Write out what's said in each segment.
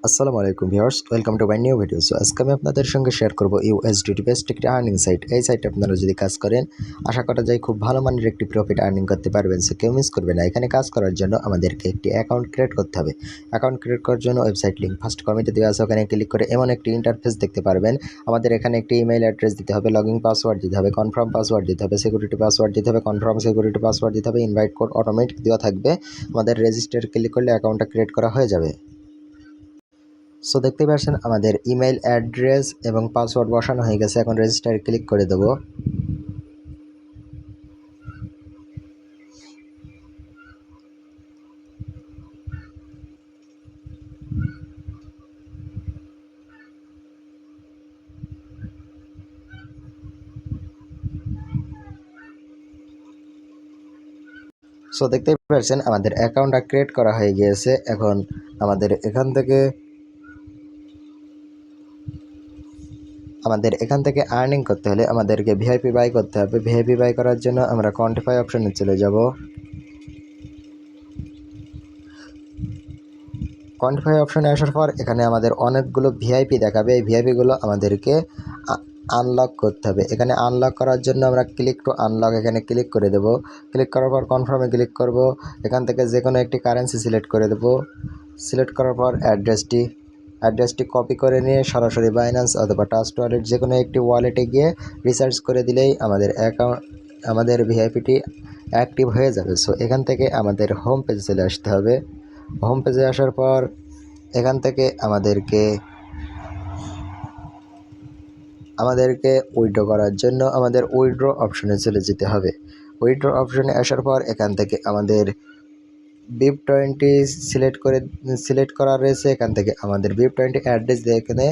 আসসালামু আলাইকুম viewers, welcome to my new video. So আজকে আমি আপনাদের সঙ্গে শেয়ার করব ইউএসডিটি বেস্ট একটি আর্নিং সাইট। এই সাইটে আপনারা যদি কাজ করেন আশা করা যায় খুব ভালো মানের একটি প্রফিট আর্নিং করতে পারবেন। সো কেউ মিস করবে না। এখানে কাজ করার জন্য আমাদেরকে একটি অ্যাকাউন্ট ক্রিয়েট করতে হবে। অ্যাকাউন্ট ক্রিয়েট করার জন্য ওয়েবসাইট লিঙ্ক ফার্স্ট কমেন্টে দেওয়া আছে, ওখানে ক্লিক করে এমন একটি ইন্টারফেস দেখতে পারবেন। আমাদের এখানে একটি ইমেইল অ্যাড্রেস দিতে হবে, লগইন পাসওয়ার্ড দিতে হবে, কনফার্ম পাসওয়ার্ড দিতে হবে, সিকিউরিটি পাসওয়ার্ড দিতে হবে, কনফার্ম সিকিউরিটি পাসওয়ার্ড দিতে হবে, ইনভাইট কোড অটোমেটিক দেওয়া থাকবে। আমাদের রেজিস্টার ক্লিক করলে অ্যাকাউন্টটা ক্রিয়েট করা হয়ে যাবে। সো দেখতে পাচ্ছেন আমাদের ইমেল অ্যাড্রেস এবং পাসওয়ার্ড বসানো হয়ে গেছে। এখন রেজিস্টারে ক্লিক করে দেব। সো দেখতে পাচ্ছেন আমাদের অ্যাকাউন্টটা ক্রিয়েট করা হয়ে গিয়েছে। এখন আমাদের এখান থেকে আর্নিং করতে হলে আমাদেরকে ভিআইপি বাই করতে হবে। ভিআইপি বাই করার জন্য আমরা কোয়ান্টিফাই অপশনে চলে যাব। কোয়ান্টিফাই অপশনে আসার পর এখানে আমাদের অনেকগুলো ভিআইপি দেখাবে। এই ভিআইপিগুলো আমাদেরকে আনলক করতে হবে। এখানে আনলক করার জন্য আমরা ক্লিক টু আনলক এখানে ক্লিক করে দেব। ক্লিক করার পর কনফার্মে ক্লিক করব। এখান থেকে যে কোনো একটি কারেন্সি সিলেক্ট করে দেব। সিলেক্ট করার পর অ্যাড্রেসটি কপি করে নিয়ে সরাসরি বাইন্যান্স অথবা ট্রাস্ট ওয়ালেট যে কোনো একটি ওয়ালেটে গিয়ে রিসার্চ করে দিলেই আমাদের ভিআইপিটি অ্যাক্টিভ হয়ে যাবে। সো এখান থেকে আমাদের হোম পেজে চলে আসতে হবে। হোম পেজে আসার পর এখান থেকে আমাদেরকে উইথড্র করার জন্য আমাদের উইথড্র অপশনে চলে যেতে হবে। উইথড্র অপশনে আসার পর এখান থেকে আমাদের BIP20 সিলেক্ট করা রয়েছে। এখান থেকে আমাদের BIP20 অ্যাড্রেস দিয়ে এখানে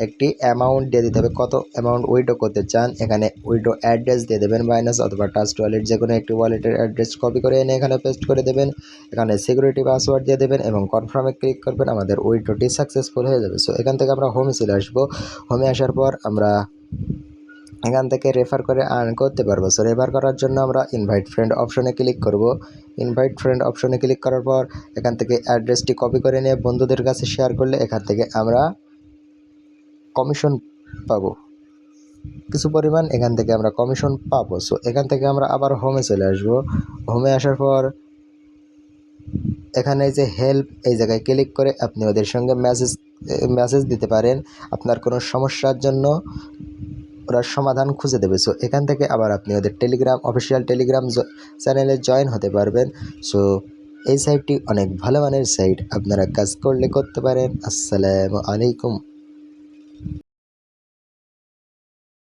একটি অ্যামাউন্ট দিয়ে দিতে হবে, কত অ্যামাউন্ট উইথড্র করতে চান। এখানে উইথড্র অ্যাড্রেস দিয়ে দেবেন, বাইন্যান্স অথবা ট্রাস্ট ওয়ালেট যে কোনো একটি ওয়ালেটের অ্যাড্রেস কপি করে এনে এখানে পেস্ট করে দেবেন। এখানে সিকিউরিটি পাসওয়ার্ড দিয়ে দেবেন এবং কনফার্মে ক্লিক করবেন। আমাদের উইথড্রটি সাকসেসফুল হয়ে যাবে। সো এখান থেকে আমরা হোমে চলে আসবো। হোমে আসার পর আমরা এখান থেকে রেফার করে আর্ন করতে পারবো। সো রেফার করার জন্য আমরা ইনভাইট ফ্রেন্ড অপশনে ক্লিক করব। ইনভাইট ফ্রেন্ড অপশনে ক্লিক করার পর এখান থেকে অ্যাড্রেসটি কপি করে নিয়ে বন্ধুদের কাছে শেয়ার করলে এখান থেকে আমরা কমিশন পাবো, কিছু পরিমাণ এখান থেকে আমরা কমিশন পাবো। সো এখান থেকে আমরা আবার হোমে চলে আসবো। হোমে আসার পর এখানে যে হেল্প এই জায়গায় ক্লিক করে আপনি ওদের সঙ্গে মেসেজ দিতে পারেন আপনার কোনো সমস্যার জন্য, ওরা সমাধান খুঁজে দেবে। সো এখান থেকে আবার আপনি ওদের অফিসিয়াল টেলিগ্রাম চ্যানেলে জয়েন হতে পারবেন। সো এই সাইটটি অনেক ভালো মানের সাইট, আপনারা কাজ করলে করতে পারেন। আসসালামু আলাইকুম।